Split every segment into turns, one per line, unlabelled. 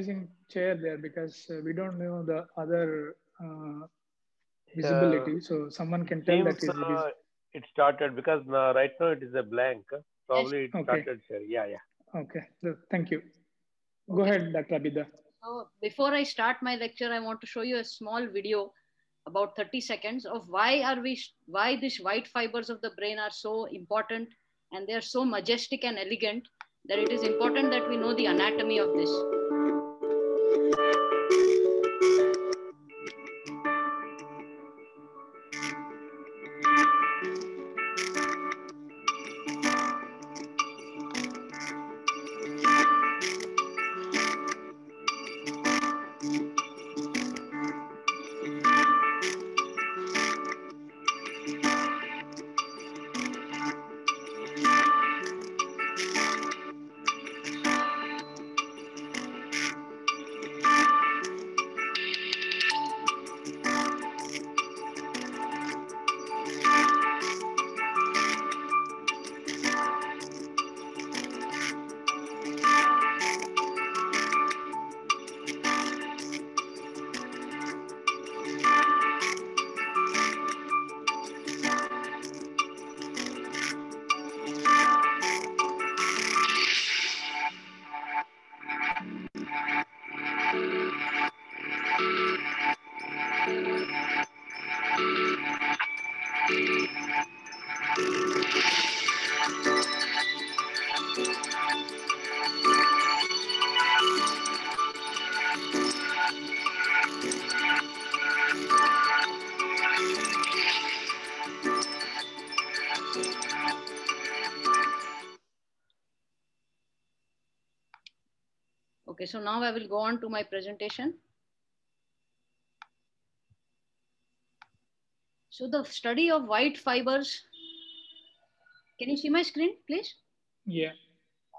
using chair there because we don't know the other
Uh,
visibility. So someone
it
can tell
seems
that is
it started because right now it is a blank.
Yes.
Probably it
okay.
started share. Yeah, yeah.
Okay. So, thank you. Go
Okay.
ahead, Dr. Abida.
So before I start my lecture, I want to show you a small video about 30 seconds of why these white fibers of the brain are so important and they are so majestic and elegant that it is important that we know the anatomy of this. Okay, so now I will go on to my presentation. So the study of white fibers, can you see my screen, please?
Yeah.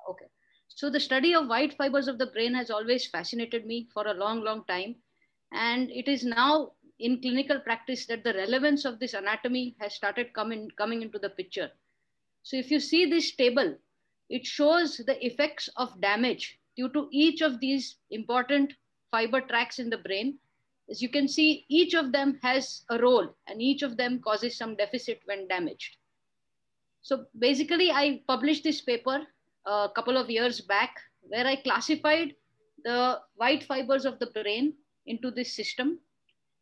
Okay. So the study of white fibers of the brain has always fascinated me for a long, long time. And it is now in clinical practice that the relevance of this anatomy has started coming into the picture. So if you see this table, it shows the effects of damage due to each of these important fiber tracts in the brain. As you can see, each of them has a role and each of them causes some deficit when damaged. So basically, I published this paper a couple of years back where I classified the white fibers of the brain into this system,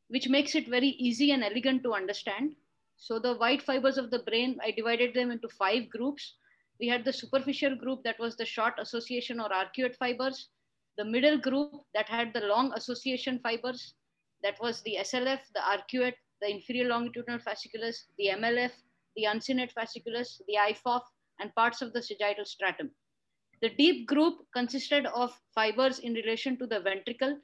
which makes it very easy and elegant to understand. So the white fibers of the brain, I divided them into 5 groups. We had the superficial group that was the short association or arcuate fibers, the middle group that had the long association fibers, that was the SLF, the arcuate, the inferior longitudinal fasciculus, the MLF, the uncinate fasciculus, the IFOF, and parts of the sagittal stratum. The deep group consisted of fibers in relation to the ventricle,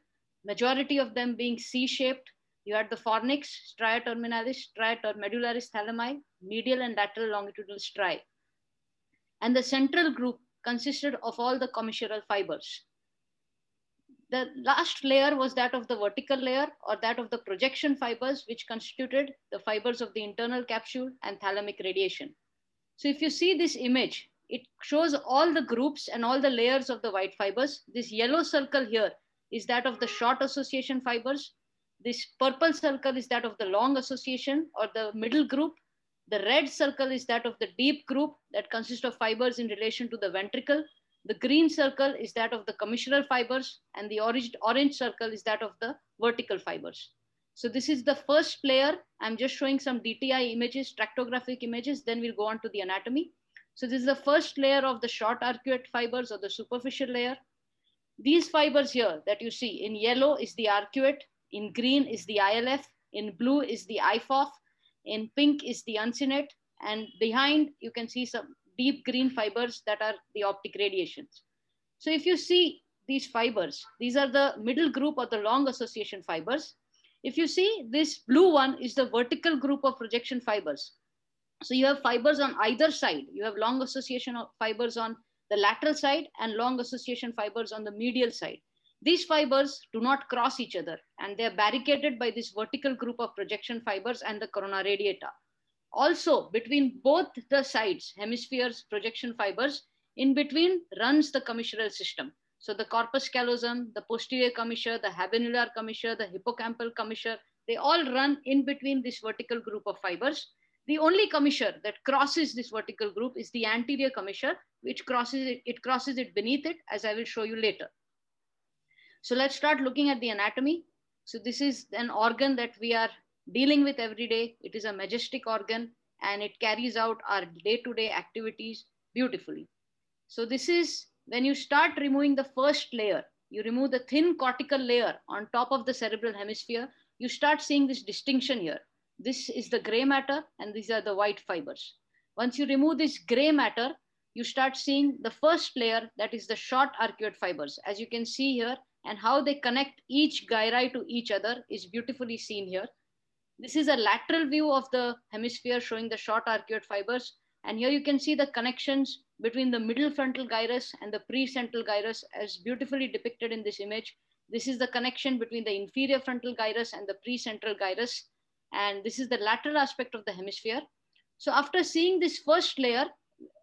majority of them being C-shaped. You had the fornix, stria terminalis, stria medullaris thalami, medial and lateral longitudinal striae. And the central group consisted of all the commissural fibers. The last layer was that of the vertical layer or that of the projection fibers, which constituted the fibers of the internal capsule and thalamic radiation. So if you see this image, it shows all the groups and all the layers of the white fibers. This yellow circle here is that of the short association fibers. This purple circle is that of the long association or the middle group. The red circle is that of the deep group that consists of fibers in relation to the ventricle. The green circle is that of the commissural fibers, and the orange circle is that of the vertical fibers. So this is the first layer. I'm just showing some DTI images, tractographic images, then we'll go on to the anatomy. So this is the first layer of the short arcuate fibers or the superficial layer. These fibers here that you see in yellow is the arcuate, in green is the ILF, in blue is the IFOF, in pink is the uncinate, and behind you can see some deep green fibers that are the optic radiations. So if you see these fibers, these are the middle group or the long association fibers. If you see, this blue one is the vertical group of projection fibers. So you have fibers on either side. You have long association of fibers on the lateral side and long association fibers on the medial side. These fibers do not cross each other and they are barricaded by this vertical group of projection fibers and the corona radiata. Also, between both the sides, hemispheres, projection fibers, in between runs the commissural system. So the corpus callosum, the posterior commissure, the habenular commissure, the hippocampal commissure, they all run in between this vertical group of fibers. The only commissure that crosses this vertical group is the anterior commissure, which crosses it beneath it, as I will show you later. So let's start looking at the anatomy. So this is an organ that we are dealing with every day. It is a majestic organ and it carries out our day-to-day activities beautifully. So this is when you start removing the first layer, you remove the thin cortical layer on top of the cerebral hemisphere, you start seeing this distinction here. This is the gray matter and these are the white fibers. Once you remove this gray matter, you start seeing the first layer, that is the short arcuate fibers. As you can see here, and how they connect each gyri to each other is beautifully seen here. This is a lateral view of the hemisphere showing the short arcuate fibers. And here you can see the connections between the middle frontal gyrus and the precentral gyrus as beautifully depicted in this image. This is the connection between the inferior frontal gyrus and the precentral gyrus. And this is the lateral aspect of the hemisphere. So after seeing this first layer,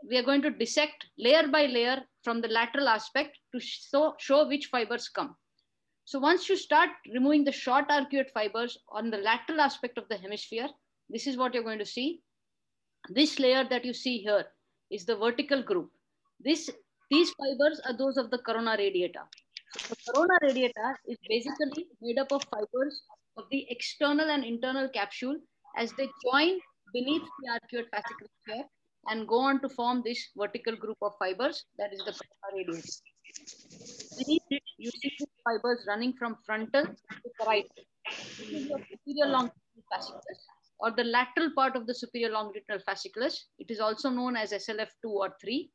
we are going to dissect layer by layer from the lateral aspect to show which fibers come. So once you start removing the short arcuate fibers on the lateral aspect of the hemisphere, this is what you're going to see. This layer that you see here is the vertical group. These fibers are those of the corona radiata. So the corona radiata is basically made up of fibers of the external and internal capsule as they join beneath the arcuate fasciculus here and go on to form this vertical group of fibers, that is the corona radiata. Beneath it, you see the fibers running from frontal to parietal. This is your superior longitudinal fasciculus, or the lateral part of the superior longitudinal fasciculus. It is also known as SLF2 or 3.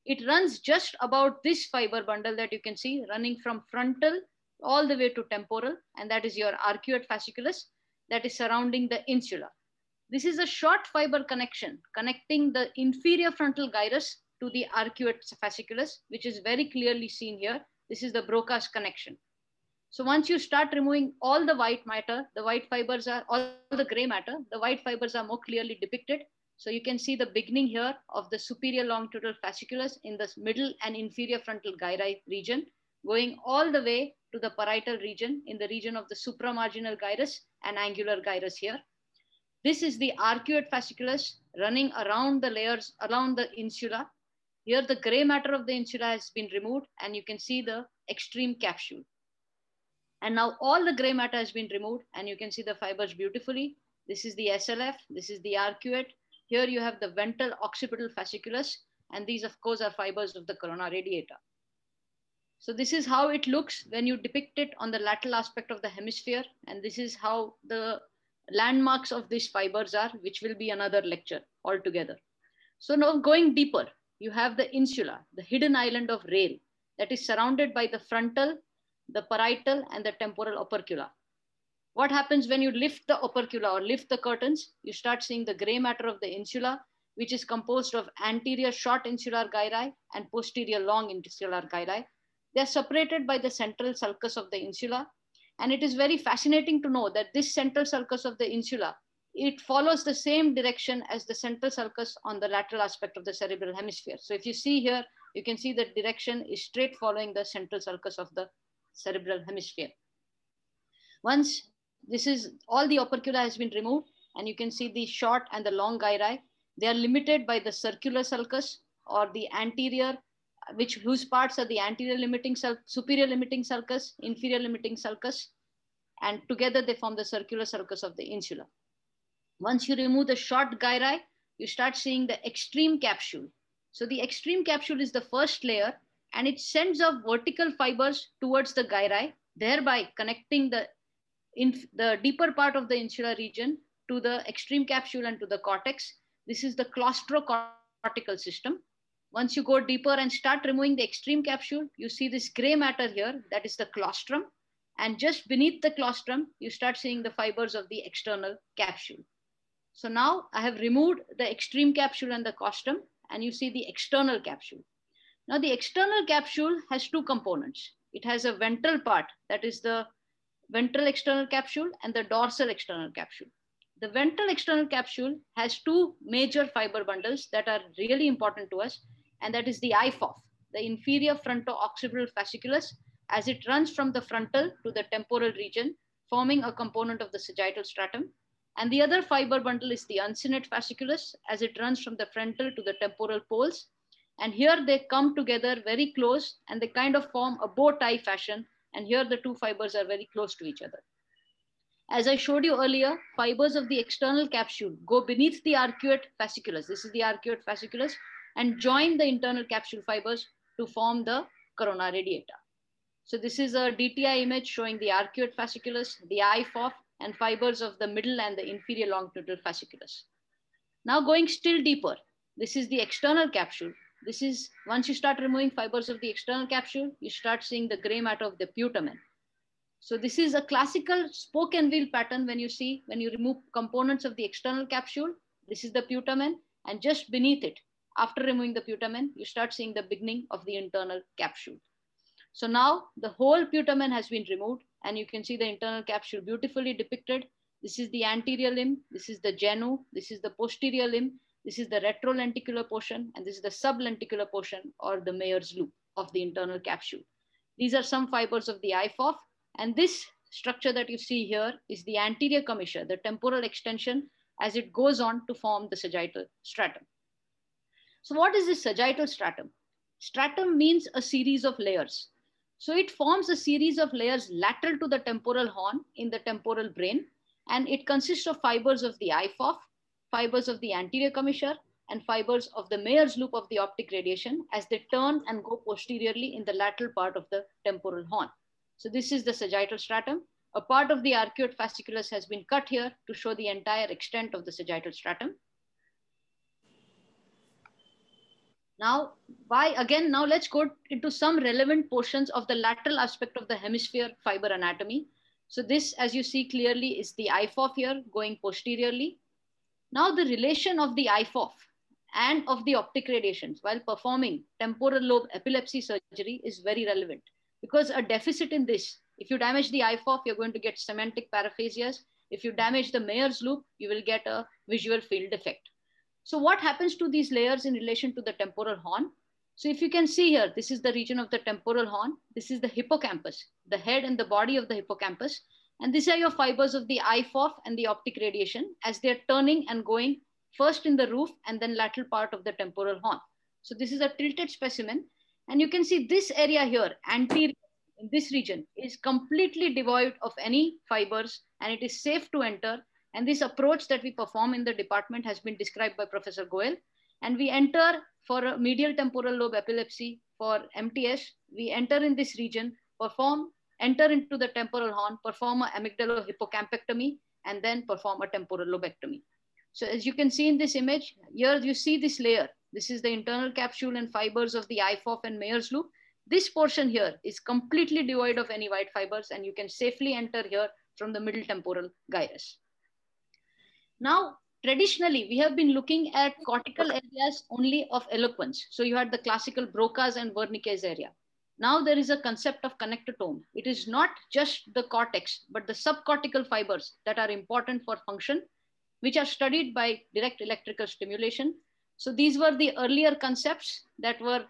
It runs just about this fiber bundle that you can see running from frontal all the way to temporal, and that is your arcuate fasciculus that is surrounding the insula. This is a short fiber connection connecting the inferior frontal gyrus to the arcuate fasciculus, which is very clearly seen here. This is the Broca's connection. So once you start removing all the white matter, the white fibers are, all the gray matter, the white fibers are more clearly depicted. So you can see the beginning here of the superior longitudinal fasciculus in the middle and inferior frontal gyri region, going all the way to the parietal region in the region of the supramarginal gyrus and angular gyrus here. This is the arcuate fasciculus running around the layers, around the insula. Here the gray matter of the insula has been removed and you can see the extreme capsule. And now all the gray matter has been removed and you can see the fibers beautifully. This is the SLF, this is the arcuate. Here you have the ventral occipital fasciculus, and these of course are fibers of the corona radiata. So this is how it looks when you depict it on the lateral aspect of the hemisphere. And this is how the landmarks of these fibers are, which will be another lecture altogether. So now going deeper, you have the insula, the hidden island of Rayleigh, that is surrounded by the frontal, the parietal, and the temporal opercula. What happens when you lift the opercula or lift the curtains? You start seeing the gray matter of the insula, which is composed of anterior short insular gyri and posterior long insular gyri. They are separated by the central sulcus of the insula. And it is very fascinating to know that this central sulcus of the insula, it follows the same direction as the central sulcus on the lateral aspect of the cerebral hemisphere. So if you see here, you can see the direction is straight following the central sulcus of the cerebral hemisphere. Once this is, all the opercula has been removed and you can see the short and the long gyri. They are limited by the circular sulcus or the anterior, whose parts are the anterior limiting superior limiting sulcus, inferior limiting sulcus, and together they form the circular sulcus of the insula. Once you remove the short gyri, you start seeing the extreme capsule. So the extreme capsule is the first layer and it sends off vertical fibers towards the gyri, thereby connecting the deeper part of the insular region to the extreme capsule and to the cortex. This is the claustrocortical system. Once you go deeper and start removing the extreme capsule, you see this gray matter here, that is the claustrum. And just beneath the claustrum, you start seeing the fibers of the external capsule. So now I have removed the extreme capsule and the claustrum, and you see the external capsule. Now the external capsule has two components. It has a ventral part, that is the ventral external capsule, and the dorsal external capsule. The ventral external capsule has two major fiber bundles that are really important to us, and that is the IFOF. the inferior fronto-occipital fasciculus as it runs from the frontal to the temporal region, forming a component of the sagittal stratum. And the other fiber bundle is the uncinate fasciculus as it runs from the frontal to the temporal poles. And here they come together very close and they kind of form a bow tie fashion. And here the two fibers are very close to each other. As I showed you earlier, fibers of the external capsule go beneath the arcuate fasciculus. This is the arcuate fasciculus, and join the internal capsule fibers to form the corona radiata. So this is a DTI image showing the arcuate fasciculus, the IFOF, and fibers of the middle and the inferior longitudinal fasciculus. Now going still deeper, this is the external capsule. This is, once you start removing fibers of the external capsule, you start seeing the gray matter of the putamen. So this is a classical spoke and wheel pattern when you remove components of the external capsule. This is the putamen, and just beneath it, after removing the putamen, you start seeing the beginning of the internal capsule. So now the whole putamen has been removed, and you can see the internal capsule beautifully depicted. This is the anterior limb, this is the genu, this is the posterior limb, this is the retrolenticular portion, and this is the sublenticular portion or the Mayer's loop of the internal capsule. These are some fibers of the IFOF. And this structure that you see here is the anterior commissure, the temporal extension, as it goes on to form the sagittal stratum. So what is this sagittal stratum? Stratum means a series of layers. So it forms a series of layers lateral to the temporal horn in the temporal brain. And it consists of fibers of the IFOF, fibers of the anterior commissure, and fibers of the Mayer's loop of the optic radiation as they turn and go posteriorly in the lateral part of the temporal horn. So this is the sagittal stratum. A part of the arcuate fasciculus has been cut here to show the entire extent of the sagittal stratum. Now, now let's go into some relevant portions of the lateral aspect of the hemisphere fiber anatomy. So this, as you see clearly, is the IFOF here going posteriorly. Now the relation of the IFOF and of the optic radiations while performing temporal lobe epilepsy surgery is very relevant. Because a deficit in this, if you damage the IFOF, you're going to get semantic paraphasias. If you damage the Mayer's loop, you will get a visual field defect. So what happens to these layers in relation to the temporal horn? So if you can see here, this is the region of the temporal horn. This is the hippocampus, the head and the body of the hippocampus. And these are your fibers of the IFOF and the optic radiation as they're turning and going first in the roof and then lateral part of the temporal horn. So this is a tilted specimen. And you can see this area here, anterior in this region, is completely devoid of any fibers and it is safe to enter. And this approach that we perform in the department has been described by Professor Goel. And we enter for a medial temporal lobe epilepsy for MTS. We enter in this region, enter into the temporal horn, perform an amygdalohippocampectomy, and then perform a temporal lobectomy. So as you can see in this image, here you see this layer. This is the internal capsule and fibers of the IFOF and Mayer's loop. This portion here is completely devoid of any white fibers, and you can safely enter here from the middle temporal gyrus. Now, traditionally, we have been looking at cortical areas only of eloquence. So you had the classical Broca's and Wernicke's area. Now there is a concept of connectotome. It is not just the cortex, but the subcortical fibers that are important for function, which are studied by direct electrical stimulation. So these were the earlier concepts that were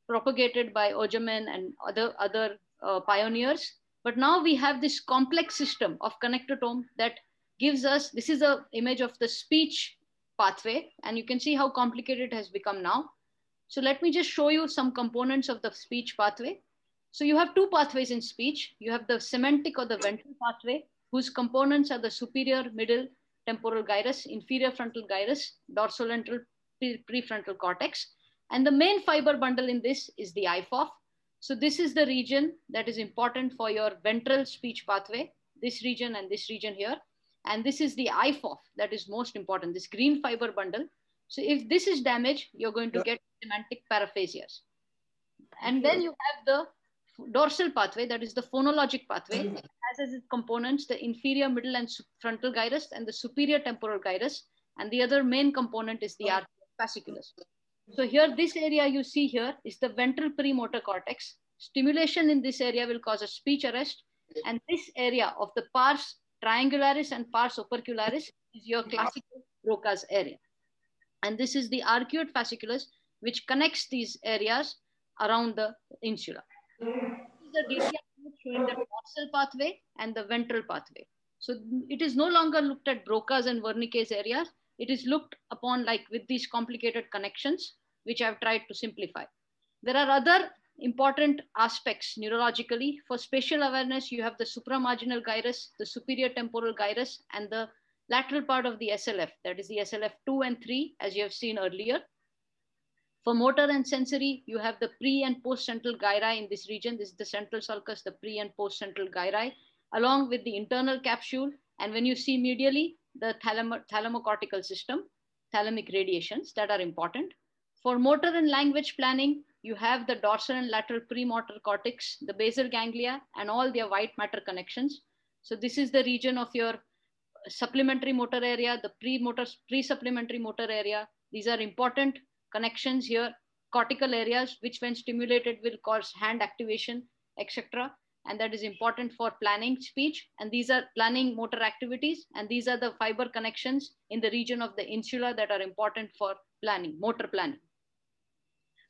propagated by Ogerman and other pioneers. But now we have this complex system of connectotome that gives us, this is an image of the speech pathway, and you can see how complicated it has become now. So let me just show you some components of the speech pathway. So you have two pathways in speech. You have the semantic or the ventral pathway, whose components are the superior middle temporal gyrus, inferior frontal gyrus, dorsolateral prefrontal cortex. And the main fiber bundle in this is the IFOF. So this is the region that is important for your ventral speech pathway, this region and this region here. And this is the IFOF that is most important, this green fiber bundle. So if this is damaged, you're going to get semantic paraphasias. And then you have the dorsal pathway, that is the phonologic pathway, as its components, the inferior middle and frontal gyrus and the superior temporal gyrus. And the other main component is the fasciculus. So here, this area you see here is the ventral premotor cortex. Stimulation in this area will cause a speech arrest. And this area of the pars triangularis and pars opercularis is your classical Broca's area. And this is the arcuate fasciculus, which connects these areas around the insula. This is the DTI showing the dorsal pathway and the ventral pathway. So it is no longer looked at Broca's and Wernicke's areas. It is looked upon like with these complicated connections, which I've tried to simplify. There are other important aspects neurologically. For spatial awareness, you have the supramarginal gyrus, the superior temporal gyrus, and the lateral part of the SLF, that is the SLF 2 and 3, as you have seen earlier. For motor and sensory, you have the pre and post central gyri in this region. This is the central sulcus, the pre and post central gyri, along with the internal capsule. And when you see medially, the thalamocortical system, thalamic radiations that are important. For motor and language planning, you have the dorsal and lateral premotor cortex, the basal ganglia, and all their white matter connections. So this is the region of your supplementary motor area, the pre-supplementary motor area. These are important connections here, cortical areas, which when stimulated will cause hand activation, etc. And that is important for planning speech. And these are planning motor activities. And these are the fiber connections in the region of the insula that are important for planning, motor planning.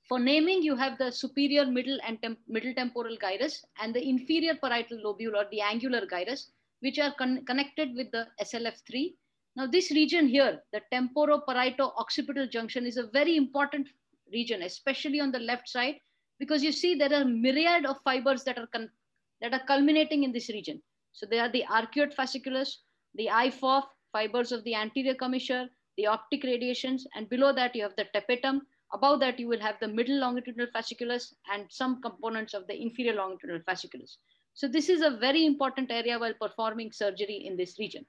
For naming, you have the superior middle and middle temporal gyrus and the inferior parietal lobule or the angular gyrus, which are connected with the SLF3. Now this region here, the temporoparieto-occipital junction, is a very important region, especially on the left side, because you see there are myriad of fibers that are culminating in this region. So they are the arcuate fasciculus, the IFOF, fibers of the anterior commissure, the optic radiations, and below that you have the tapetum. Above that you will have the middle longitudinal fasciculus and some components of the inferior longitudinal fasciculus. So this is a very important area while performing surgery in this region.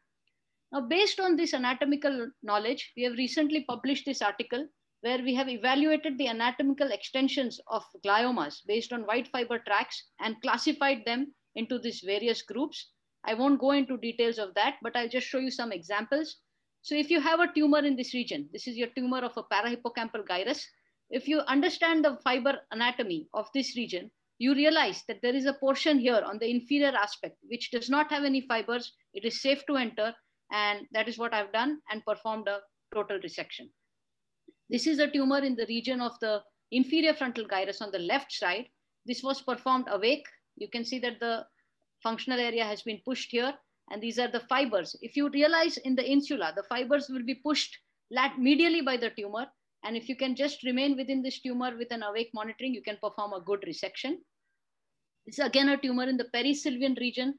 Now, based on this anatomical knowledge, we have recently published this article where we have evaluated the anatomical extensions of gliomas based on white fiber tracts and classified them into these various groups. I won't go into details of that, but I'll just show you some examples. So if you have a tumor in this region, this is your tumor of a parahippocampal gyrus. If you understand the fiber anatomy of this region, you realize that there is a portion here on the inferior aspect which does not have any fibers. It is safe to enter, and that is what I've done and performed a total resection. This is a tumor in the region of the inferior frontal gyrus on the left side. This was performed awake. You can see that the functional area has been pushed here, and these are the fibers. If you realize in the insula, the fibers will be pushed medially by the tumor. And if you can just remain within this tumor with an awake monitoring, you can perform a good resection. This is again a tumor in the perisylvian region.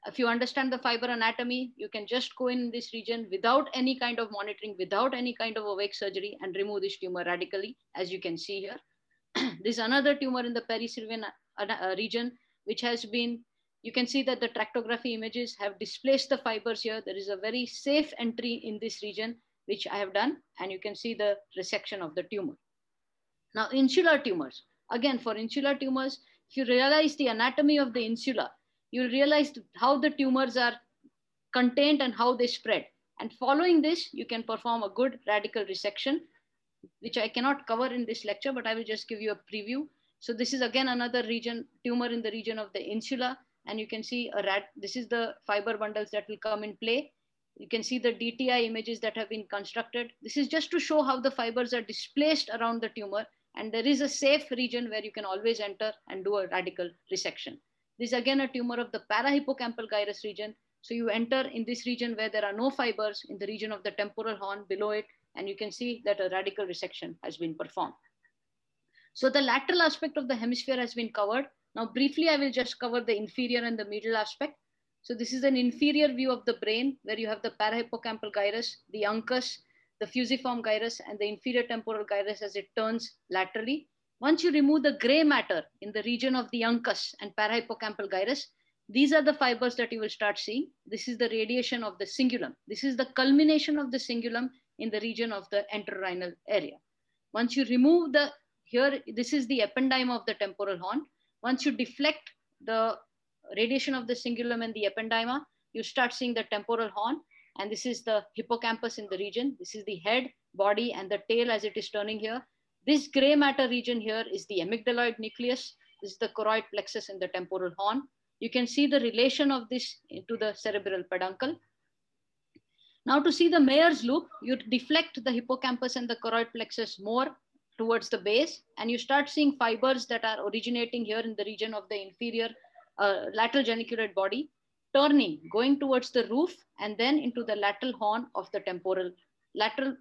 If you understand the fiber anatomy, you can just go in this region without any kind of monitoring, without any kind of awake surgery, and remove this tumor radically, as you can see here. This is another tumor in the perisylvian region, which has been, you can see that the tractography images have displaced the fibers here. There is a very safe entry in this region, which I have done, and you can see the resection of the tumor. Now, insular tumors. Again, for insular tumors, if you realize the anatomy of the insula, you'll realize how the tumors are contained and how they spread. And following this, you can perform a good radical resection, which I cannot cover in this lecture, but I will just give you a preview. So this is again another region, tumor in the region of the insula. And you can see this is the fiber bundles that will come in play. You can see the DTI images that have been constructed. This is just to show how the fibers are displaced around the tumor. And there is a safe region where you can always enter and do a radical resection. This is again a tumor of the parahippocampal gyrus region. So you enter in this region where there are no fibers in the region of the temporal horn below it. And you can see that a radical resection has been performed. So the lateral aspect of the hemisphere has been covered. Now, briefly, I will just cover the inferior and the middle aspect. So this is an inferior view of the brain where you have the parahippocampal gyrus, the uncus, the fusiform gyrus, and the inferior temporal gyrus as it turns laterally. Once you remove the gray matter in the region of the uncus and parahippocampal gyrus, these are the fibers that you will start seeing. This is the radiation of the cingulum. This is the culmination of the cingulum in the region of the entorrhinal area. Once you remove this is the ependymma of the temporal horn. Once you deflect the radiation of the cingulum and the ependymma, you start seeing the temporal horn. And this is the hippocampus in the region. This is the head, body, and the tail as it is turning here. This gray matter region here is the amygdaloid nucleus. This is the choroid plexus in the temporal horn. You can see the relation of this to the cerebral peduncle. Now to see the Meyer's loop, you deflect the hippocampus and the choroid plexus more towards the base, and you start seeing fibers that are originating here in the region of the inferior lateral geniculate body, turning, going towards the roof, and then into the lateral horn of the lateral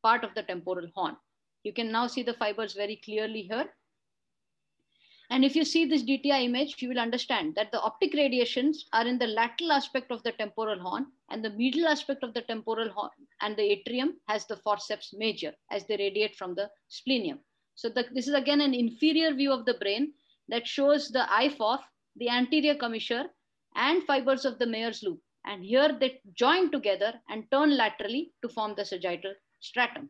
part of the temporal horn. You can now see the fibers very clearly here. And if you see this DTI image, you will understand that the optic radiations are in the lateral aspect of the temporal horn, and the medial aspect of the temporal horn and the atrium has the forceps major as they radiate from the splenium. So this is again an inferior view of the brain that shows the IFOF, the anterior commissure, and fibers of the Meyer's loop. And here they join together and turn laterally to form the sagittal stratum.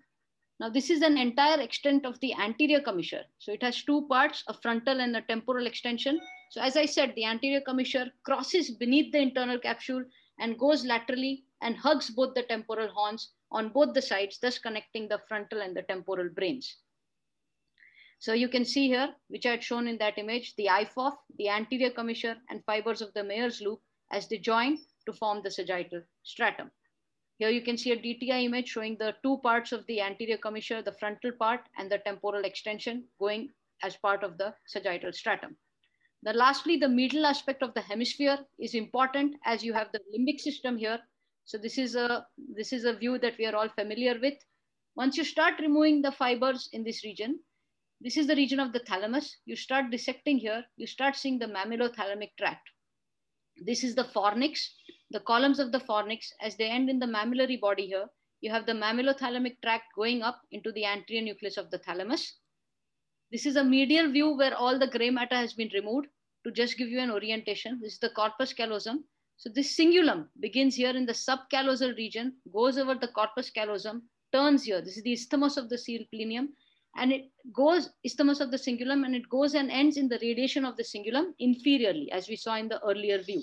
Now, this is an entire extent of the anterior commissure. So it has two parts, a frontal and a temporal extension. So as I said, the anterior commissure crosses beneath the internal capsule and goes laterally and hugs both the temporal horns on both the sides, thus connecting the frontal and the temporal brains. So you can see here, which I had shown in that image, the IFOF, the anterior commissure, and fibers of the Meyer's loop as they join to form the sagittal stratum. Here you can see a DTI image showing the two parts of the anterior commissure, the frontal part and the temporal extension going as part of the sagittal stratum. Then lastly, the medial aspect of the hemisphere is important as you have the limbic system here. So this is a view that we are all familiar with. Once you start removing the fibers in this region, this is the region of the thalamus. You start dissecting here, you start seeing the mammillothalamic tract. This is the fornix, the columns of the fornix as they end in the mammillary body here. You have the mammillothalamic tract going up into the anterior nucleus of the thalamus. This is a medial view where all the gray matter has been removed to just give you an orientation. This is the corpus callosum. So this cingulum begins here in the subcallosal region, goes over the corpus callosum, turns here. This is the isthmus of the splenium, and it goes isthmus of the cingulum, and it goes and ends in the radiation of the cingulum inferiorly, as we saw in the earlier view.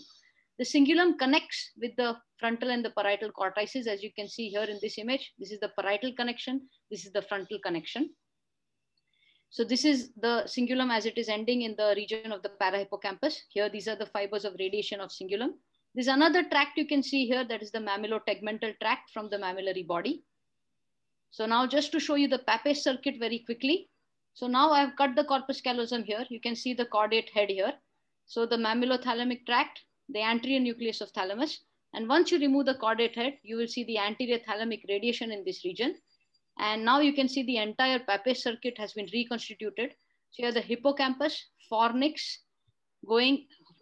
The cingulum connects with the frontal and the parietal cortices, as you can see here in this image. This is the parietal connection. This is the frontal connection. So this is the cingulum as it is ending in the region of the parahippocampus. Here, these are the fibers of radiation of cingulum. There's another tract you can see here, that is the mammilotegmental tract from the mammillary body. So now just to show you the Pappes circuit very quickly. So now I have cut the corpus callosum here. You can see the caudate head here. So the mammillothalamic tract, the anterior nucleus of thalamus. And once you remove the caudate head, you will see the anterior thalamic radiation in this region. And now you can see the entire Pappes circuit has been reconstituted. So you have the hippocampus, fornix,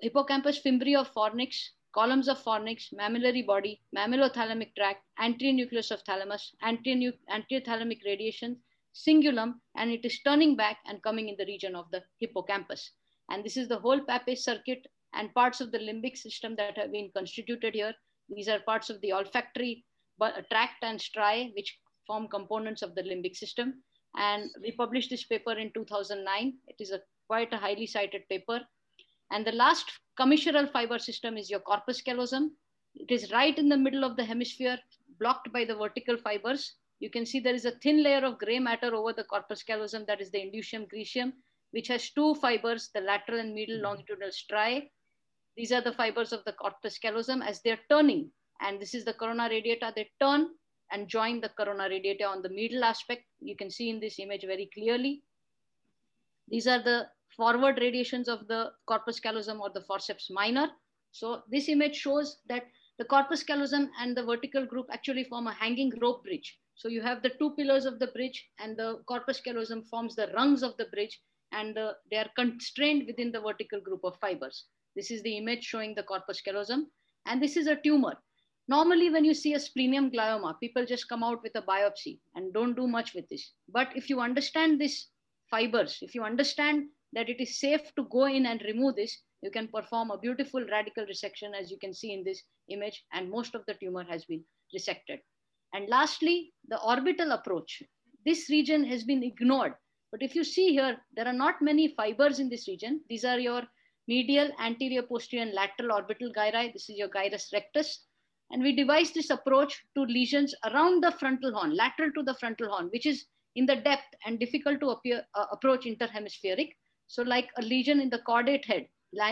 hippocampus, fimbria of fornix, columns of fornix, mammillary body, mammillothalamic tract, anterior nucleus of thalamus, anterior thalamic radiation, cingulum, and it is turning back and coming in the region of the hippocampus. And this is the whole Pappes circuit and parts of the limbic system that have been constituted here. These are parts of the olfactory tract and striae, which form components of the limbic system. And we published this paper in 2009. It is quite a highly cited paper. And the last commissural fiber system is your corpus callosum. It is right in the middle of the hemisphere, blocked by the vertical fibers. You can see there is a thin layer of gray matter over the corpus callosum, that is the inducium grecium, which has two fibers, the lateral and medial longitudinal striae. These are the fibers of the corpus callosum as they're turning. And this is the corona radiata. They turn and join the corona radiata on the medial aspect. You can see in this image very clearly. These are the forward radiations of the corpus callosum or the forceps minor. So this image shows that the corpus callosum and the vertical group actually form a hanging rope bridge. So you have the two pillars of the bridge, and the corpus callosum forms the rungs of the bridge, and they are constrained within the vertical group of fibers. This is the image showing the corpus callosum, and this is a tumor. Normally, when you see a splenium glioma, people just come out with a biopsy and don't do much with this. But if you understand these fibers, if you understand that it is safe to go in and remove this, you can perform a beautiful radical resection, as you can see in this image, and most of the tumor has been resected. And lastly, the orbital approach. This region has been ignored. But if you see here, there are not many fibers in this region. These are your medial, anterior, posterior, and lateral orbital gyri. This is your gyrus rectus. And we devised this approach to lesions around the frontal horn, lateral to the frontal horn, which is in the depth and difficult to approach interhemispheric. So like a lesion in the caudate head,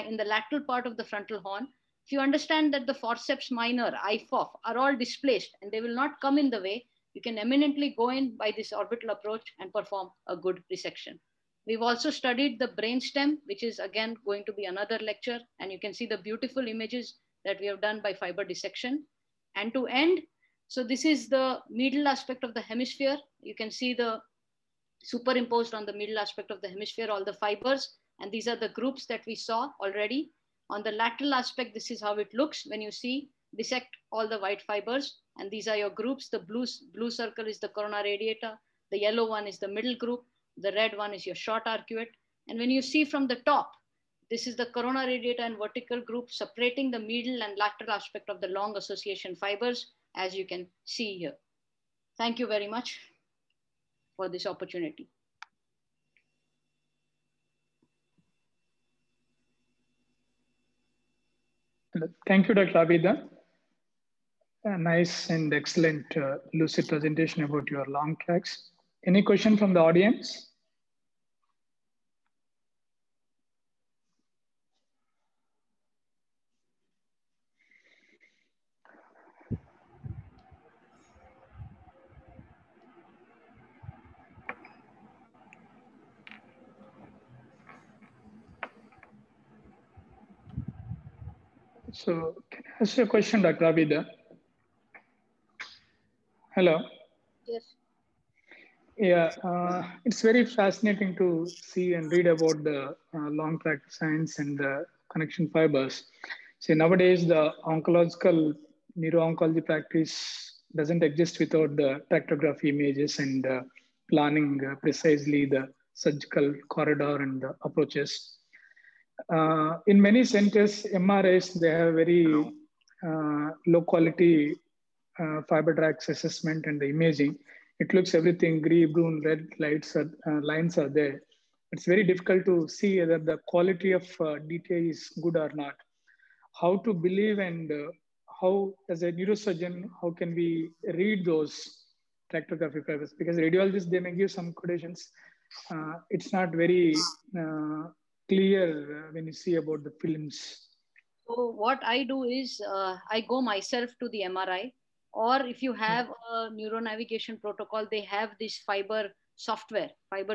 in the lateral part of the frontal horn, if you understand that the forceps minor, IFOF, are all displaced and they will not come in the way, you can eminently go in by this orbital approach and perform a good resection. We've also studied the brainstem, which is again going to be another lecture, and you can see the beautiful images that we have done by fiber dissection. And to end, so this is the middle aspect of the hemisphere. You can see the superimposed on the middle aspect of the hemisphere, all the fibers, and these are the groups that we saw already. On the lateral aspect, this is how it looks when you dissect all the white fibers, and these are your groups. The blue circle is the corona radiata, the yellow one is the middle group, the red one is your short arcuate. And when you see from the top, this is the corona radiata and vertical group separating the middle and lateral aspect of the long association fibers, as you can see here. Thank you very much for this opportunity.
Thank you, Dr. Abida. A nice and excellent lucid presentation about your long tracks. Any question from the audience? So can I ask you a question, Dr. Abida? Hello.
Yes.
Yeah, it's very fascinating to see and read about the long track science and the connection fibers. See, nowadays the neuro-oncology practice doesn't exist without the tractography images and planning precisely the surgical corridor and the approaches. In many centers, MRIs, they have very low quality fiber tracks assessment and the imaging. It looks everything green, blue, red lines are there. It's very difficult to see whether the quality of detail is good or not. How to believe and how, as a neurosurgeon, how can we read those tractographic fibers? Because radiologists, they may give some quotations. It's not very clear when you see about the films.
So what I do is I go myself to the MRI, or if you have a neuronavigation protocol, they have this fiber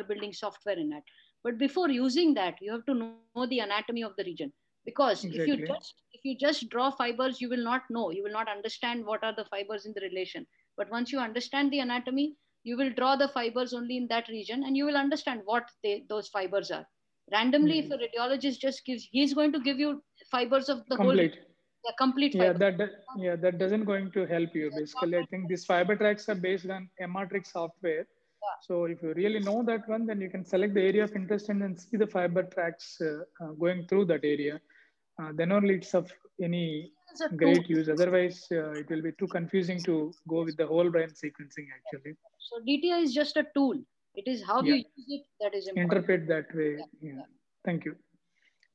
building software in it. But before using that, you have to know the anatomy of the region, because
Exactly.
if you just draw fibers, you will not know, you will not understand what are the fibers in the relation. But once you understand the anatomy, you will draw the fibers only in that region, and you will understand what those fibers are. Randomly, if a radiologist just he's going to give you fibers of the
complete.
whole, complete fiber.
That doesn't going to help you. Basically, I think these fiber tracks are based on MRTrix software.
Yeah.
So if you really know that one, then you can select the area of interest and then see the fiber tracks going through that area. Then only it's of any great use. Otherwise, it will be too confusing to go with the whole brain sequencing actually.
So DTI is just a tool. It is how you use it that is important.
Interpret that way. Yeah. Thank you.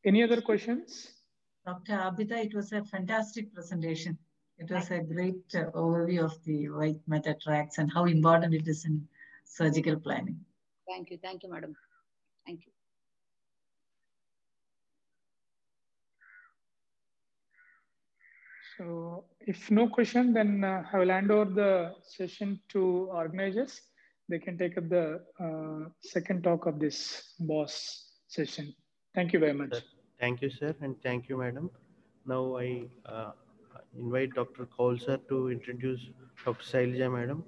Any other questions?
Dr. Abida, it was a fantastic presentation. It was a great overview of the white matter tracks and how important it is in surgical planning.
Thank you, madam. Thank you.
So if no question, then I will hand over the session to organizers. They can take up the second talk of this BOSS session. Thank you very much.
Thank you, sir, and thank you, madam. Now I invite Dr. Kaul sir to introduce Dr. Sailja, madam.